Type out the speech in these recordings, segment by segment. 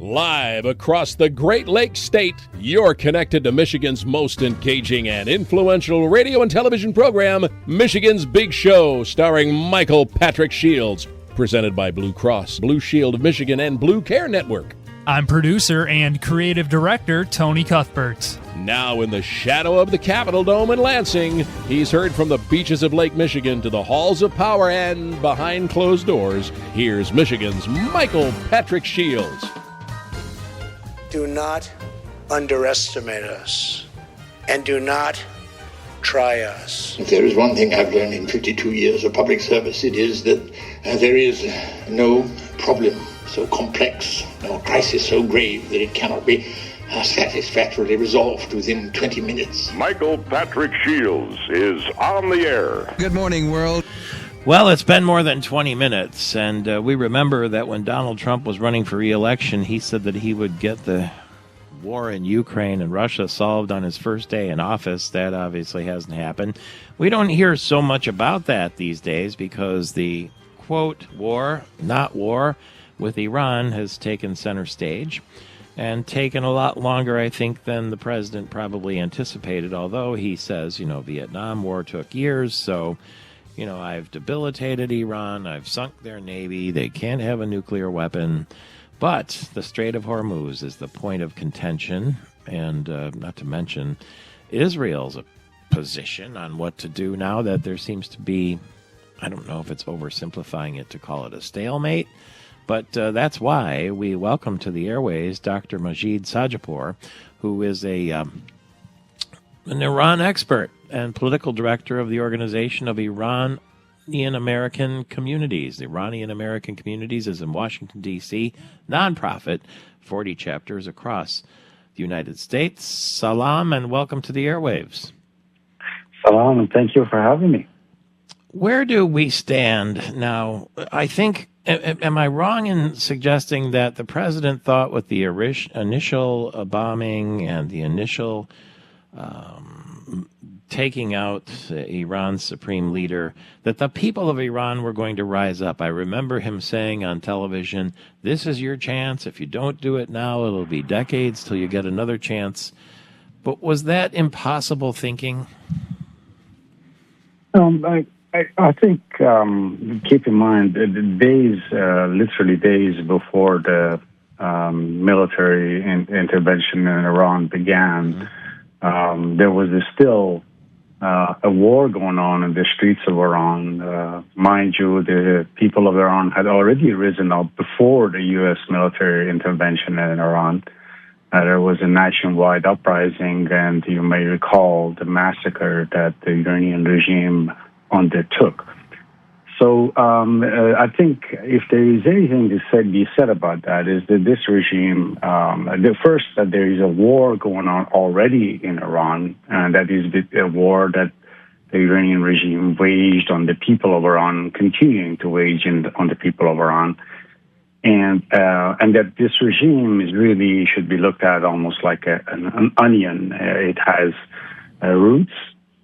Live across the Great Lakes State, you're connected to Michigan's most engaging and influential radio and television program, Michigan's Big Show, starring Michael Patrick Shields, presented by Blue Cross, Blue Shield of Michigan, and Blue Care Network. I'm producer and creative director Tony Cuthbert. Now in the shadow of the Capitol Dome in Lansing, he's heard from the beaches of Lake Michigan to the halls of power and behind closed doors. Here's Michigan's Michael Patrick Shields. Do not underestimate us, and do not try us. If there is one thing I've learned in 52 years of public service, it is that there is no problem so complex, no crisis so grave that it cannot be satisfactorily resolved within 20 minutes. Michael Patrick Shields is on the air. Good morning, world. Well, it's been more than 20 minutes, and we remember that when Donald Trump was running for re-election, he said that he would get the war in Ukraine and Russia solved on his first day in office. That obviously hasn't happened. We don't hear so much about that these days because the, quote, war, not war, with Iran has taken center stage and taken a lot longer, I think, than the president probably anticipated, although he says, Vietnam War took years, so... I've debilitated Iran, I've sunk their navy, they can't have a nuclear weapon, but the Strait of Hormuz is the point of contention, and not to mention Israel's position on what to do now that there seems to be, I don't know if it's oversimplifying it to call it a stalemate, but that's why we welcome to the airways Dr. Majid Sadeghpour, who is an Iran expert and political director of the Organization of Iranian American Communities. The Iranian American Communities is in Washington, D.C., nonprofit, 40 chapters across the United States. Salam and welcome to the airwaves. Salam, and thank you for having me. Where do we stand now? I think, am I wrong in suggesting that the president thought with the initial bombing and the initial taking out Iran's supreme leader, that the people of Iran were going to rise up? I remember him saying on television, this is your chance. If you don't do it now, it'll be decades till you get another chance. But was that impossible thinking? I think, keep in mind, literally days before the military intervention in Iran began, there was still a war going on in the streets of Iran. Mind you, the people of Iran had already risen up before the U.S. military intervention in Iran. There was a nationwide uprising, and you may recall the massacre that the Iranian regime undertook. So I think if there is anything to be said about that is that this regime, that there is a war going on already in Iran, and that is a war that the Iranian regime waged on the people of Iran, continuing to wage on the people of Iran, and that this regime should be looked at almost like an onion. It has roots,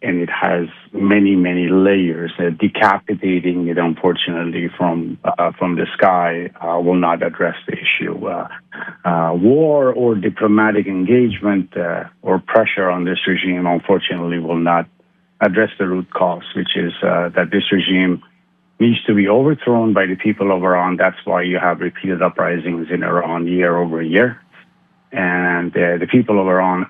and it has many, many layers. Decapitating it, unfortunately, from the sky will not address the issue. War or diplomatic engagement or pressure on this regime, unfortunately, will not address the root cause, which is that this regime needs to be overthrown by the people of Iran. That's why you have repeated uprisings in Iran year over year. And the people of Iran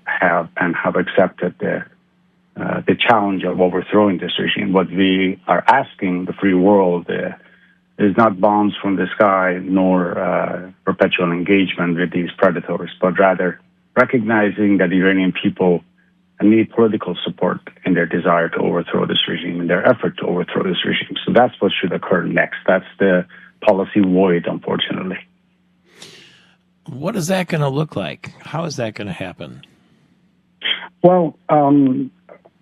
have accepted the challenge of overthrowing this regime. What we are asking the free world is not bombs from the sky, nor perpetual engagement with these predators, but rather recognizing that the Iranian people need political support in their desire to overthrow this regime, in their effort to overthrow this regime. So that's what should occur next. That's the policy void, unfortunately. What is that going to look like? How is that going to happen? Well,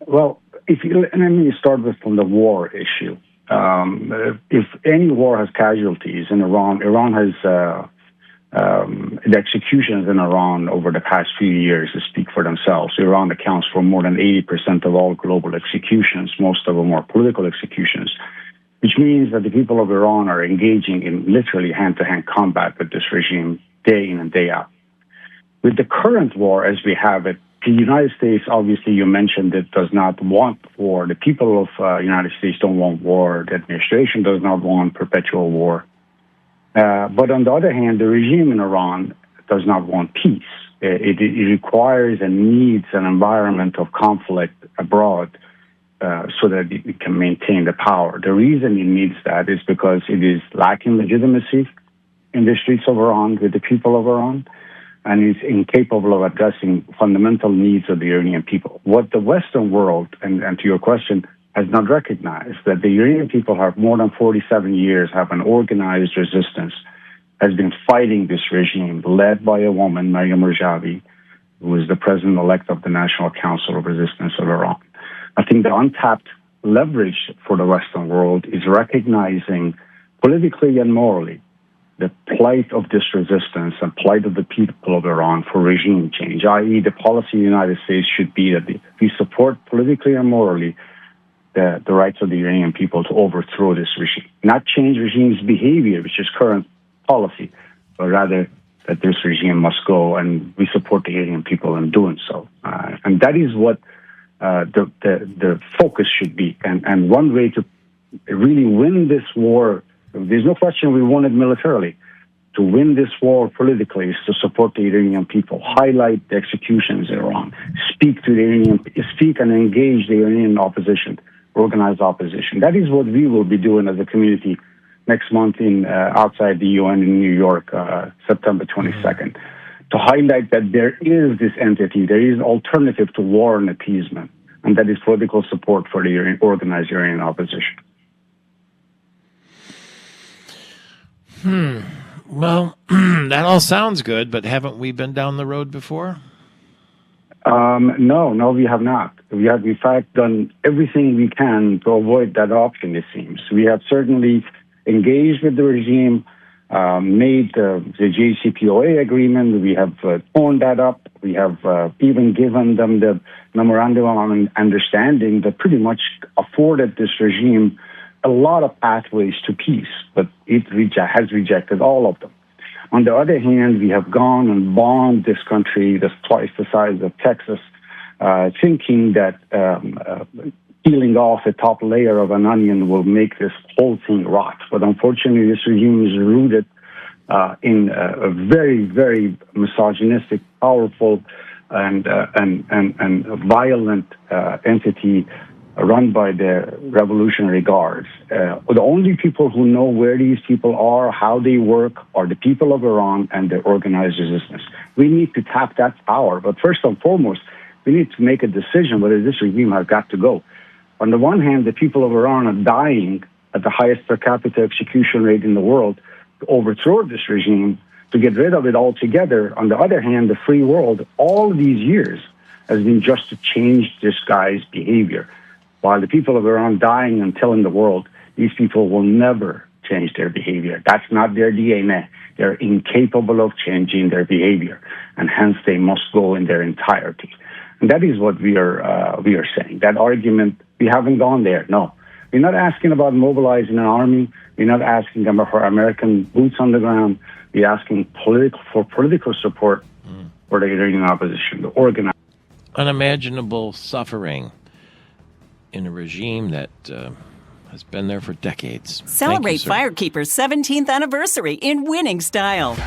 let me start from the war issue. If any war has casualties in Iran, Iran has the executions in Iran over the past few years speak for themselves. Iran accounts for more than 80% of all global executions. Most of them are political executions, which means that the people of Iran are engaging in literally hand-to-hand combat with this regime day in and day out. With the current war as we have it, the United States, obviously you mentioned it, does not want war. The people of the United States don't want war. The administration does not want perpetual war. But on the other hand, the regime in Iran does not want peace. It requires and needs an environment of conflict abroad so that it can maintain the power. The reason it needs that is because it is lacking legitimacy in the streets of Iran with the people of Iran, and is incapable of addressing fundamental needs of the Iranian people. What the Western world, and to your question, has not recognized, that the Iranian people have more than 47 years have an organized resistance, has been fighting this regime led by a woman, Maryam Rajavi, who is the president-elect of the National Council of Resistance of Iran. I think the untapped leverage for the Western world is recognizing politically and morally the plight of this resistance and plight of the people of Iran for regime change, i.e. the policy of the United States should be that we support politically and morally the rights of the Iranian people to overthrow this regime. Not change regime's behavior, which is current policy, but rather that this regime must go, and we support the Iranian people in doing so. And that is what the focus should be. And one way to really win this war, there's no question we won it militarily. To win this war politically is to support the Iranian people, highlight the executions in Iran, speak and engage the Iranian opposition, organized opposition. That is what we will be doing as a community next month outside the UN in New York, September 22nd, to highlight that there is this entity, there is an alternative to war and appeasement, and that is political support for the organized Iranian opposition. Well, that all sounds good, but haven't we been down the road before? No, we have not. We have, in fact, done everything we can to avoid that option, it seems. We have certainly engaged with the regime, made the JCPOA agreement. We have torn that up. We have even given them the memorandum on understanding that pretty much afforded this regime a lot of pathways to peace, but it has rejected all of them. On the other hand, we have gone and bombed this country that's twice the size of Texas, thinking that peeling off the top layer of an onion will make this whole thing rot. But unfortunately, this regime is rooted in a very, very misogynistic, powerful, and violent entity run by the Revolutionary Guards. The only people who know where these people are, how they work, are the people of Iran and the organized resistance. We need to tap that power. But first and foremost, we need to make a decision whether this regime has got to go. On the one hand, the people of Iran are dying at the highest per capita execution rate in the world to overthrow this regime, to get rid of it altogether. On the other hand, the free world, all these years, has been just to change this guy's behavior. While the people of Iran dying and telling the world, these people will never change their behavior. That's not their DNA. They're incapable of changing their behavior, and hence they must go in their entirety. And that is what we are saying. That argument, we haven't gone there. No, we're not asking about mobilizing an army. We're not asking for American boots on the ground. We're asking for political support for the Iranian opposition, to organize. Unimaginable suffering in a regime that has been there for decades. Celebrate Firekeeper's 17th anniversary in winning style.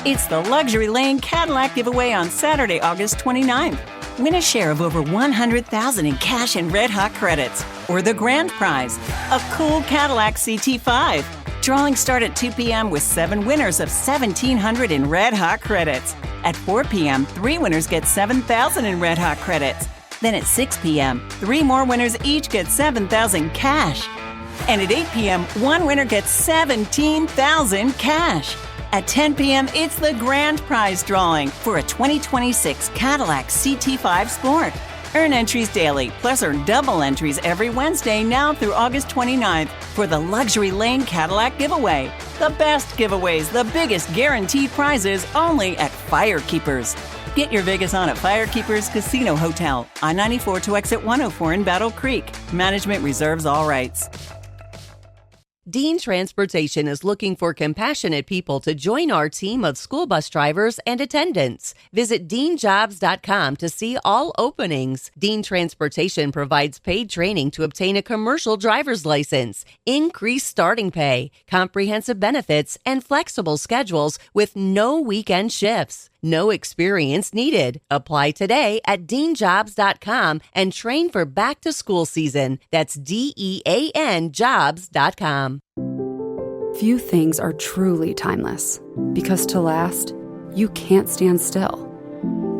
It's the Luxury Lane Cadillac giveaway on Saturday, August 29th. Win a share of over $100,000 in cash and red hot credits, or the grand prize, a cool Cadillac CT5. Drawings start at 2 p.m. with 7 winners of $1,700 in red hot credits. At 4 p.m., 3 winners get $7,000 in red hot credits. Then at 6 p.m., 3 more winners each get $7,000 cash. And at 8 p.m., 1 winner gets $17,000 cash. At 10 p.m., it's the grand prize drawing for a 2026 Cadillac CT5 Sport. Earn entries daily, plus earn double entries every Wednesday now through August 29th for the Luxury Lane Cadillac giveaway. The best giveaways, the biggest guaranteed prizes, only at Firekeepers. Get your Vegas on at Firekeepers Casino Hotel, I-94 to exit 104 in Battle Creek. Management reserves all rights. Dean Transportation is looking for compassionate people to join our team of school bus drivers and attendants. Visit deanjobs.com to see all openings. Dean Transportation provides paid training to obtain a commercial driver's license, increased starting pay, comprehensive benefits, and flexible schedules with no weekend shifts. No experience needed. Apply today at deanjobs.com and train for back to school season. That's DEAN jobs.com. Few things are truly timeless because to last, you can't stand still.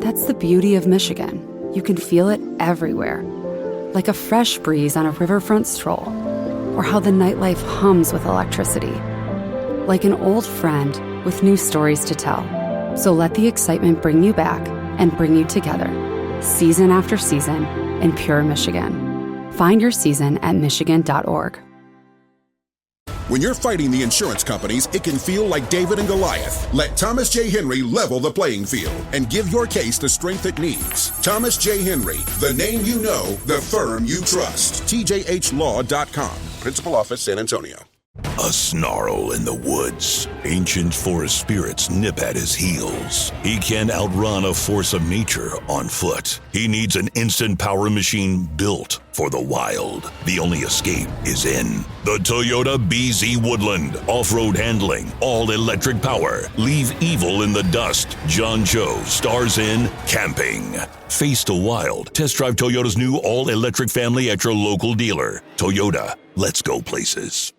That's the beauty of Michigan. You can feel it everywhere, like a fresh breeze on a riverfront stroll, or how the nightlife hums with electricity, like an old friend with new stories to tell. So let the excitement bring you back and bring you together, season after season in pure Michigan. Find your season at michigan.org. When you're fighting the insurance companies, it can feel like David and Goliath. Let Thomas J. Henry level the playing field and give your case the strength it needs. Thomas J. Henry, the name you know, the firm you trust. TJHlaw.com. Principal Office, San Antonio. A snarl in the woods. Ancient forest spirits nip at his heels. He can outrun a force of nature on foot. He needs an instant power machine built for the wild. The only escape is in the Toyota BZ Woodland. Off-road handling, all-electric power. Leave evil in the dust. John Cho stars in Camping. Face the wild. Test drive Toyota's new all-electric family at your local dealer. Toyota, let's go places.